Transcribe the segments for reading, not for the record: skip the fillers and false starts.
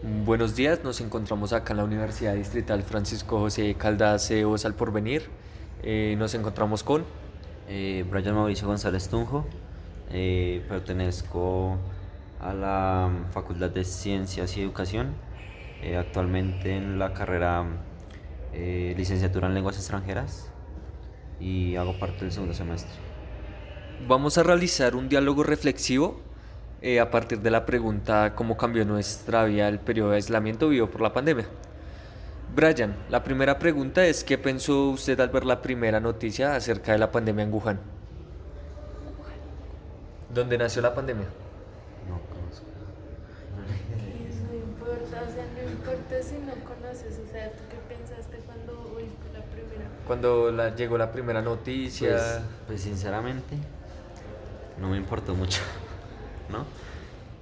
Buenos días, nos encontramos acá en la Universidad Distrital Francisco José Caldas Voz al Porvenir. Nos encontramos con Brian Mauricio González Tunjo, pertenezco a la Facultad de Ciencias y Educación, actualmente en la carrera Licenciatura en Lenguas Extranjeras y hago parte del segundo semestre. Vamos a realizar un diálogo reflexivo a partir de la pregunta ¿cómo cambió nuestra vida el periodo de aislamiento vivido por la pandemia? Brian, la primera pregunta es ¿qué pensó usted al ver la primera noticia acerca de la pandemia en Wuhan? ¿Dónde nació la pandemia? No conozco. Que no importa, o sea, no importa si no conoces, o sea, ¿tú qué pensaste cuando oíste la primera? Cuando llegó la primera Pues, noticia. pues sinceramente no me importó mucho, ¿no?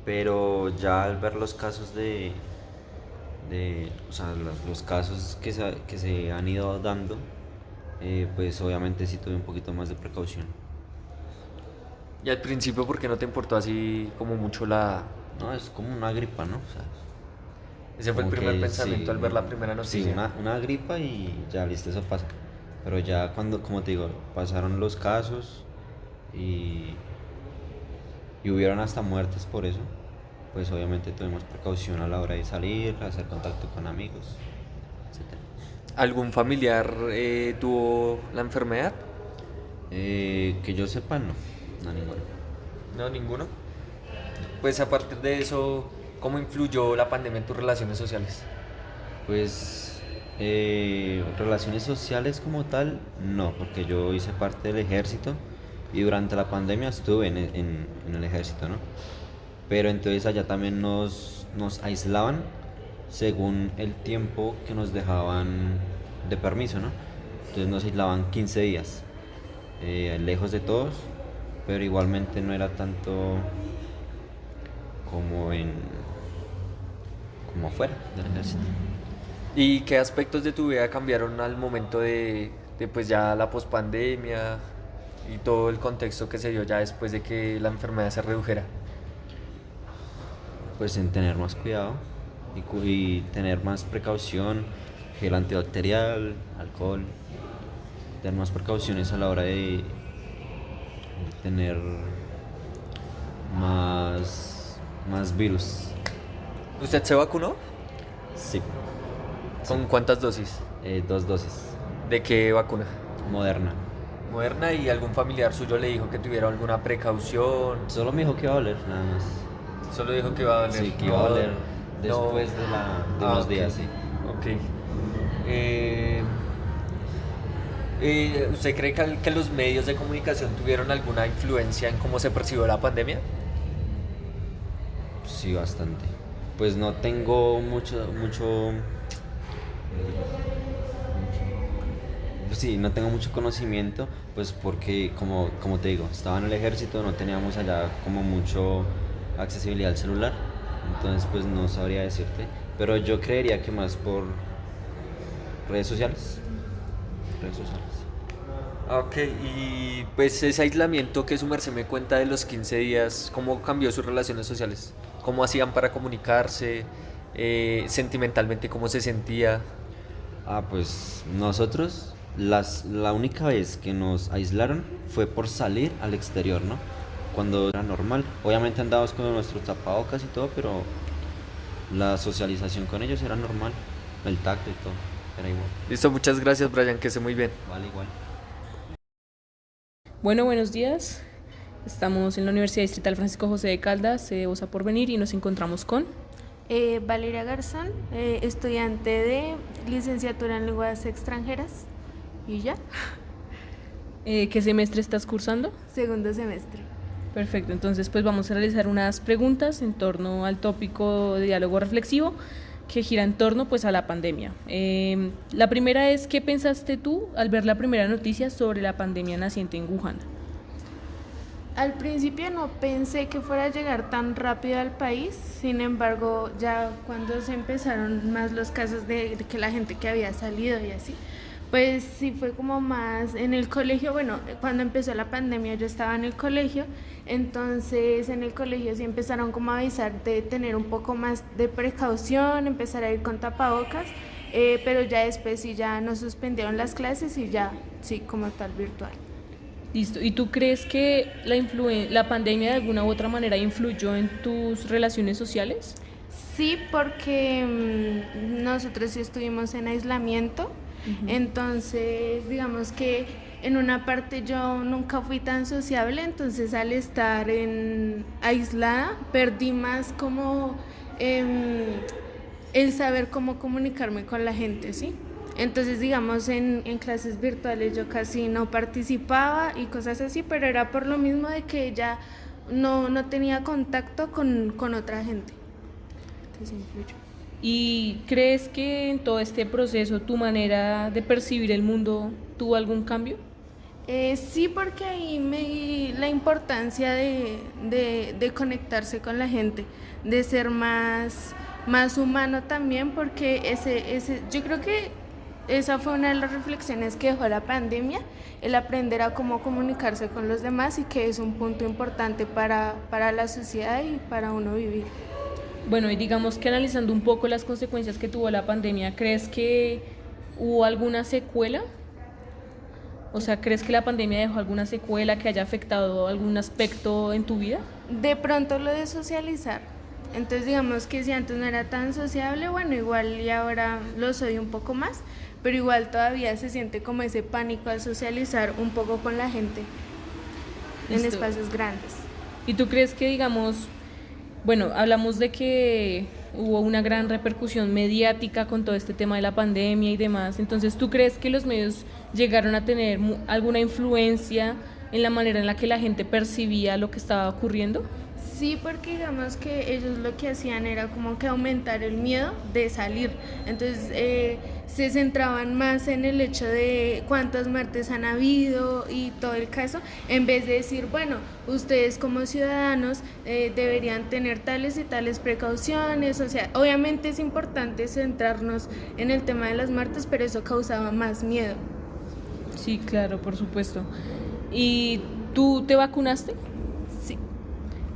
Pero ya al ver los casos o sea, los casos que se han ido dando, pues obviamente sí tuve un poquito más de precaución. Y al principio, ¿por qué no te importó así como mucho la... No, es como una gripa, ¿no? O sea, Ese fue el como primer que pensamiento sí, al ver la primera sí, noticia? una gripa y ya, listo, eso pasa. Pero ya cuando, como te digo, pasaron los casos y, y hubieron hasta muertes por eso, pues obviamente tuvimos precaución a la hora de salir, hacer contacto con amigos, etcétera. ¿Algún familiar tuvo la enfermedad? Que yo sepa, no, no ninguno. No, ninguno. Pues a partir de eso, ¿cómo influyó la pandemia en tus relaciones sociales? Pues relaciones sociales como tal, no, porque yo hice parte del ejército y durante la pandemia estuve en el ejército, ¿no? Pero entonces allá también nos aislaban según el tiempo que nos dejaban de permiso, ¿no? Entonces nos aislaban 15 días, lejos de todos, pero igualmente no era tanto como en como afuera del ejército. ¿Y qué aspectos de tu vida cambiaron al momento de pues ya la pospandemia y todo el contexto que se dio ya después de que la enfermedad se redujera? Pues en tener más cuidado y tener más precaución, gel antibacterial, alcohol, tener más precauciones a la hora de tener más virus. ¿Usted se vacunó? Sí, sí. ¿Con cuántas dosis? 2 dosis. ¿De qué vacuna? Moderna. Moderna, y algún familiar suyo le dijo que tuviera alguna precaución. Solo me dijo que iba a doler, nada más. Solo dijo que iba a doler. Sí, que iba a No, doler no. después de unos Ok. días, sí. Ok. Eh, ¿Usted cree que los medios de comunicación tuvieron alguna influencia en cómo se percibió la pandemia? Sí, bastante. Pues no tengo sí, no tengo mucho conocimiento, pues porque como te digo, estaba en el ejército, no teníamos allá como mucho accesibilidad al celular, entonces pues no sabría decirte, pero yo creería que más por redes sociales, redes sociales. Ok, y pues ese aislamiento que su merced me cuenta de los 15 días, ¿cómo cambió sus relaciones sociales? ¿Cómo hacían para comunicarse? Sentimentalmente, ¿cómo se sentía? Pues nosotros, la única vez que nos aislaron fue por salir al exterior, ¿no? Cuando era normal. Obviamente andábamos con nuestros tapabocas y todo, pero la socialización con ellos era normal. El tacto y todo, era igual. Listo, muchas gracias, Brian, que esté muy bien. Vale, igual. Bueno, buenos días. Estamos en la Universidad Distrital Francisco José de Caldas, Voz a Porvenir, y nos encontramos con... Valeria Garzón, estudiante de licenciatura en lenguas extranjeras. ¿Y ya? ¿Qué semestre estás cursando? Segundo semestre. Perfecto, entonces pues vamos a realizar unas preguntas en torno al tópico de diálogo reflexivo que gira en torno pues a la pandemia. La primera es, ¿qué pensaste tú al ver la primera noticia sobre la pandemia naciente en Wuhan? Al principio no pensé que fuera a llegar tan rápido al país, sin embargo, ya cuando se empezaron más los casos de que la gente que había salido y así, Pues sí fue como más en el colegio, bueno, cuando empezó la pandemia yo estaba en el colegio, entonces en el colegio sí empezaron como a avisar de tener un poco más de precaución, empezar a ir con tapabocas, pero ya después sí ya nos suspendieron las clases y ya sí como tal virtual. Listo. ¿Y tú crees que la pandemia de alguna u otra manera influyó en tus relaciones sociales? Sí, porque nosotros sí estuvimos en aislamiento, entonces digamos que en una parte yo nunca fui tan sociable, entonces al estar aislada perdí más como el saber cómo comunicarme con la gente, ¿sí? Entonces, digamos, en clases virtuales yo casi no participaba y cosas así, pero era por lo mismo de que ya no tenía contacto con otra gente. Entonces, influye. ¿Y crees que en todo este proceso tu manera de percibir el mundo tuvo algún cambio? Sí, porque ahí me di la importancia de conectarse con la gente, de ser más humano también, porque yo creo que esa fue una de las reflexiones que dejó la pandemia, el aprender a cómo comunicarse con los demás y que es un punto importante para la sociedad y para uno vivir. Bueno, y digamos que analizando un poco las consecuencias que tuvo la pandemia, ¿crees que hubo alguna secuela? O sea, ¿crees que la pandemia dejó alguna secuela que haya afectado algún aspecto en tu vida? De pronto lo de socializar. Entonces digamos que si antes no era tan sociable, bueno, igual y ahora lo soy un poco más, pero igual todavía se siente como ese pánico al socializar un poco con la gente en espacios grandes. ¿Y tú crees que, digamos, bueno, hablamos de que hubo una gran repercusión mediática con todo este tema de la pandemia y demás, entonces ¿tú crees que los medios llegaron a tener alguna influencia en la manera en la que la gente percibía lo que estaba ocurriendo? Sí, porque digamos que ellos lo que hacían era como que aumentar el miedo de salir. Entonces se centraban más en el hecho de cuántas muertes han habido y todo el caso, en vez de decir, bueno, ustedes como ciudadanos deberían tener tales y tales precauciones. O sea, obviamente es importante centrarnos en el tema de las muertes, pero eso causaba más miedo. Sí, claro, por supuesto. ¿Y tú te vacunaste? Sí.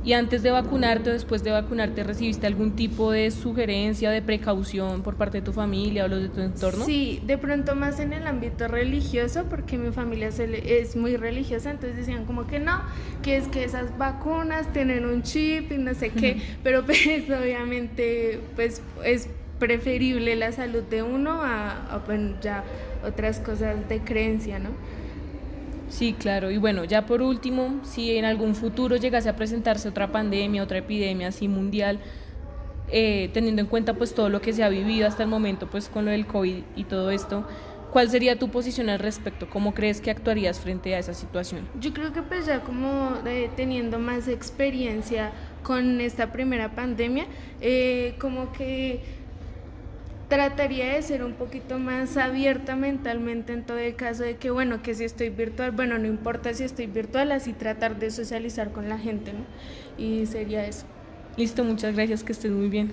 ¿Y antes de vacunarte o después de vacunarte recibiste algún tipo de sugerencia, de precaución por parte de tu familia o los de tu entorno? Sí, de pronto más en el ámbito religioso, porque mi familia es muy religiosa, entonces decían como que no, que es que esas vacunas tienen un chip y no sé qué, pero pues obviamente pues es preferible la salud de uno a bueno, ya otras cosas de creencia, ¿no? Sí, claro. Y bueno, ya por último, si en algún futuro llegase a presentarse otra pandemia, otra epidemia así mundial, teniendo en cuenta pues todo lo que se ha vivido hasta el momento pues con lo del COVID y todo esto, ¿cuál sería tu posición al respecto? ¿Cómo crees que actuarías frente a esa situación? Yo creo que pues ya como teniendo más experiencia con esta primera pandemia, como que trataría de ser un poquito más abierta mentalmente en todo el caso de que, bueno, que si estoy virtual, bueno, no importa si estoy virtual, así tratar de socializar con la gente, ¿no? Y sería eso. Listo, muchas gracias, que estés muy bien.